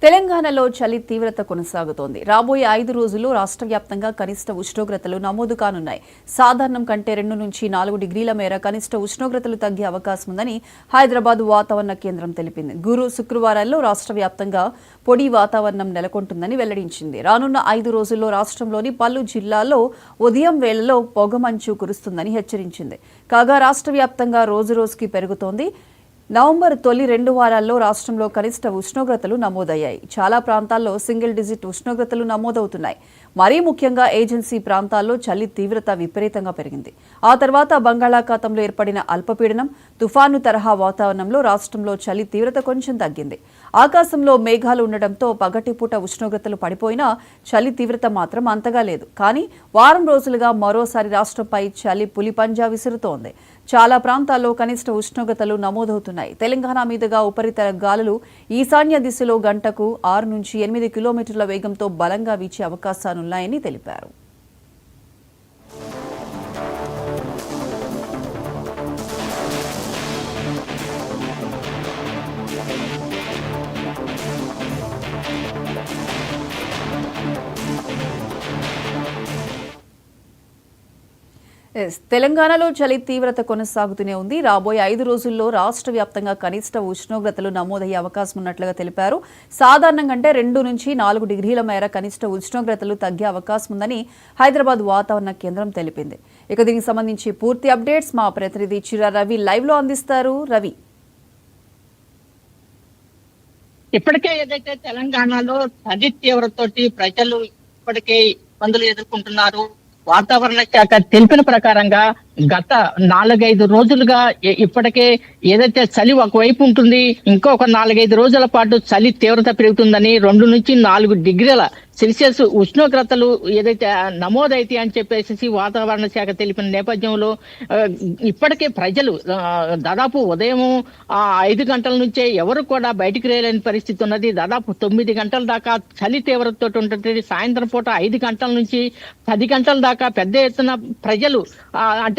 తెలంగాణలో చలి తీవ్రత కొనసాగుతోంది. రాబోయే 5 రోజుల్లో రాష్ట్ర వ్యాప్తంగా కనిష్ట ఉష్ణోగ్రతలు నమోదు కానున్నాయి. సాధారణం కంటే 2 నుంచి 4 డిగ్రీల మేర కనిష్ట ఉష్ణోగ్రతలు తగ్గే అవకాశం ఉందని హైదరాబాద్ వాతావరణ కేంద్రం తెలిపింది. గురు, శుక్రవారాల్లో రాష్ట్ర వ్యాప్తంగా పొడి వాతావరణం నెలకొంటుందని వెల్లడించింది. రానున్న 5 రోజుల్లో రాష్ట్రంలోని పలు జిల్లాల్లో ఉదయం వేళల్లో పొగమంచు కురుస్తుందని హెచ్చరించింది. కాగా రాష్ట్ర వ్యాప్తంగా రోజురోజుకి పెరుగుతోంది. నవంబర్ తొలి 2 వారాల్లో రాష్ట్రంలో కనిష్ట ఉష్ణోగ్రతలు నమోదయ్యాయి. చాలా ప్రాంతాల్లో సింగిల్ డిజిట్ ఉష్ణోగ్రతలు నమోదవుతున్నాయి. మరీ ముఖ్యంగా ఏజెన్సీ ప్రాంతాల్లో చలి తీవ్రత విపరీతంగా పెరిగింది. ఆ తర్వాత బంగాళాఖాతంలో ఏర్పడిన అల్పపీడనం, తుఫాను తరహా వాతావరణంలో రాష్ట్రంలో చలి తీవ్రత కొంచెం తగ్గింది. ఆకాశంలో మేఘాలు ఉండడంతో పగటిపూట ఉష్ణోగ్రతలు పడిపోయినా చలి తీవ్రత మాత్రం అంతగా లేదు. కానీ వారం రోజులుగా మరోసారి రాష్ట్రంపై చలి పులిపంజా విసురుతోంది. చాలా ప్రాంతాల్లో కనిష్ట ఉష్ణోగ్రతలు నమోదవుతున్నాయి. తెలంగాణ మీదుగా ఉపరితల గాలులు ఈశాన్య దిశలో గంటకు 6 నుంచి 8 కిలోమీటర్ల వేగంతో బలంగా వీచే అవకాశాలున్నాయని తెలిపారు. తెలంగాణలో చలి తీవ్రత కొనసాగుతూనే ఉంది. రాబోయే 5 రోజుల్లో రాష్ట్ర వ్యాప్తంగా కనిష్ట ఉష్ణోగ్రతలు నమోదయ్యే అవకాశం ఉన్నట్లుగా తెలిపారు. సాధారణం కంటే 2 నుంచి 4 డిగ్రీల మేర కనిష్ట ఉష్ణోగ్రతలు తగ్గే అవకాశం ఉందని హైదరాబాద్ వాతావరణ కేంద్రం తెలిపింది. ఇక దీనికి సంబంధించి పూర్తి అప్డేట్స్ మా ప్రతినిధి చిరా రవి లైవ్ లో అందిస్తారు. రవి, ఇప్పటికే ఏదైతే తెలంగాణలో చలి తీవ్రతతోటి ప్రజలు ఇప్పటికే ఇబ్బందులు ఎదుర్కొంటున్నారు. వాతావరణ శాఖ తెలిపిన ప్రకారంగా గత 4-5 రోజులుగా ఇప్పటికే ఏదైతే చలి ఒకవైపు ఉంటుంది, ఇంకొక 4-5 రోజుల పాటు చలి తీవ్రత పెరుగుతుందని 2 నుంచి 4 డిగ్రీల సెల్సియస్ ఉష్ణోగ్రతలు ఏదైతే నమోదైతే అని చెప్పేసి వాతావరణ శాఖ తెలిపిన నేపథ్యంలో ఇప్పటికే ప్రజలు దాదాపు ఉదయం 5 గంటల నుంచే ఎవరు కూడా బయటికి రాలేని పరిస్థితి ఉన్నది. దాదాపు 9 గంటల దాకా చలి తీవ్రతతో ఉంటుంది. సాయంత్రం పూట 5 గంటల నుంచి 10 గంటల దాకా పెద్ద ఎత్తున ప్రజలు అంటే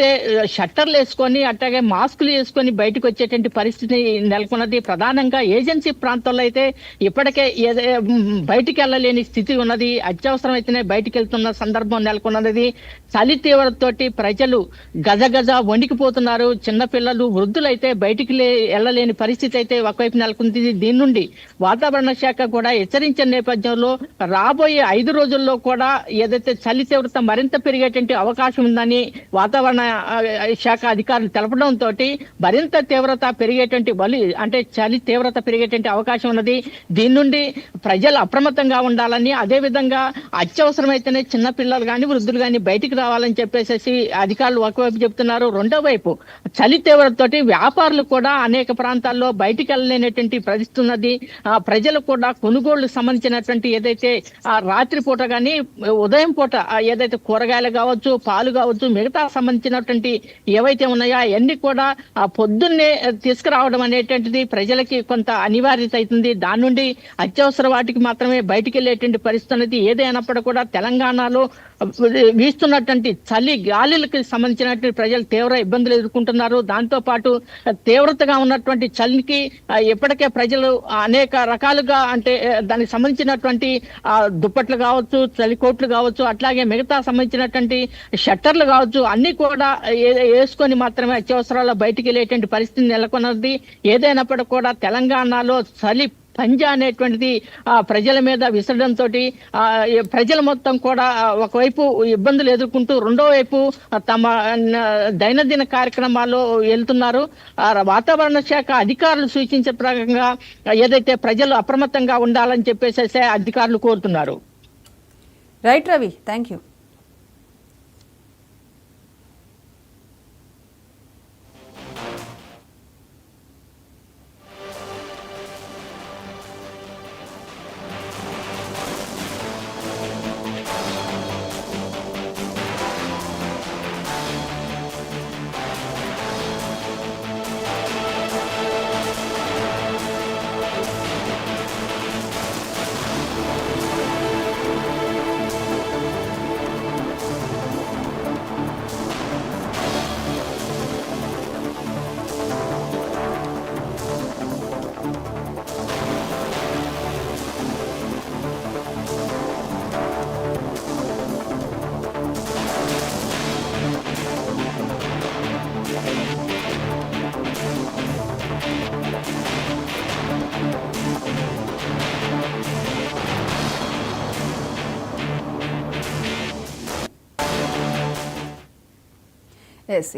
షట్టర్లు వేసుకొని అట్లాగే మాస్కులు వేసుకొని బయటకు వచ్చేటువంటి పరిస్థితి నెలకొన్నది. ప్రధానంగా ఏజెన్సీ ప్రాంతాల్లో అయితే ఇప్పటికే బయటికి వెళ్ళలేని స్థితి ఉన్నది. అత్యవసరం అయితేనే బయటికి వెళ్తున్న సందర్భం నెలకొన్నది. చలి తీవ్రతతోటి ప్రజలు గజగజ వణికిపోతున్నారు. చిన్నపిల్లలు, వృద్ధులైతే బయటికి వెళ్ళలేని పరిస్థితి అయితే ఒకవైపు నెలకొంది. దీని నుండి వాతావరణ శాఖ కూడా హెచ్చరించిన నేపథ్యంలో రాబోయే 5 రోజుల్లో కూడా ఏదైతే చలి తీవ్రత మరింత పెరిగేటువంటి అవకాశం ఉందని వాతావరణ శాఖ అధికారులు తెలపడంతో మరింత తీవ్రత పెరిగేటువంటి అంటే చలి తీవ్రత పెరిగేటువంటి అవకాశం ఉన్నది. దీని నుండి ప్రజలు అప్రమత్తంగా ఉండాలని, అదేవిధంగా అత్యవసరమైతేనే చిన్న పిల్లలు కానీ వృద్ధులు కానీ బయటికి రావాలని చెప్పేసి అధికారులు ఒకవైపు చెప్తున్నారు. రెండో వైపు చలి తీవ్రతతోటి వ్యాపారులు కూడా అనేక ప్రాంతాల్లో బయటికి వెళ్ళలేనటువంటి పరిస్థితి ఉన్నది. ప్రజలు కూడా కొనుగోళ్లు సంబంధించినటువంటి ఏదైతే రాత్రిపూట కానీ ఉదయం పూట ఏదైతే కూరగాయలు కావచ్చు, పాలు కావచ్చు, మిగతా సంబంధించినటువంటి ఏవైతే ఉన్నాయో అవన్నీ కూడా పొద్దున్నే తీసుకురావడం అనేటువంటిది ప్రజలకి కొంత అనివార్యత అవుతుంది. దాని నుండి అత్యవసర వాటికి మాత్రమే బయటికి వెళ్ళేటువంటి పరిస్థితి అనేది. ఏదైనప్పుడు కూడా తెలంగాణలో వీస్తున్నటువంటి చలి గాలులకు సంబంధించినటువంటి ప్రజలు తీవ్ర ఇబ్బందులు ఎదుర్కొంటున్నారు. దాంతో పాటు తీవ్రతగా ఉన్నటువంటి చలికి ఇప్పటికే ప్రజలు అనేక రకాలుగా అంటే దానికి సంబంధించినటువంటి దుప్పట్లు కావచ్చు, చలి కోట్లు కావచ్చు, అట్లాగే మిగతా సంబంధించినటువంటి షట్టర్లు కావచ్చు, అన్ని కూడా వేసుకొని మాత్రమే అత్యవసరాల్లో బయటికి వెళ్ళేటువంటి పరిస్థితి నెలకొన్నది. ఏదైనప్పటికీ కూడా తెలంగాణలో చలి పంజా అనేటువంటిది ప్రజల మీద విసరడంతో ప్రజలు మొత్తం కూడా ఒకవైపు ఇబ్బందులు ఎదుర్కొంటూ రెండో వైపు తమ దైనందిన కార్యక్రమాల్లో వెళ్తున్నారు. వాతావరణ శాఖ అధికారులు సూచించే ప్రకారంగా ఏదైతే ప్రజలు అప్రమత్తంగా ఉండాలని చెప్పేసి అధికారులు కోరుతున్నారు. Right Ravi, thank you.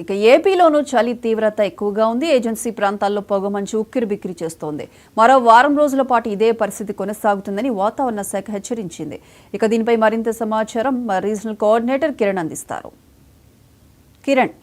ఇక ఏపీలోనూ చలి తీవ్రత ఎక్కువగా ఉంది. ఏజెన్సీ ప్రాంతాల్లో పొగమంచు ఉక్కిరిబిక్కిరి చేస్తోంది. మరో వారం రోజుల పాటు ఇదే పరిస్థితి కొనసాగుతుందని వాతావరణ శాఖ హెచ్చరించింది. ఇక దీనిపై మరింత సమాచారం మా రీజనల్ కోఆర్డినేటర్ కిరణ్ అందిస్తారు. కిరణ్.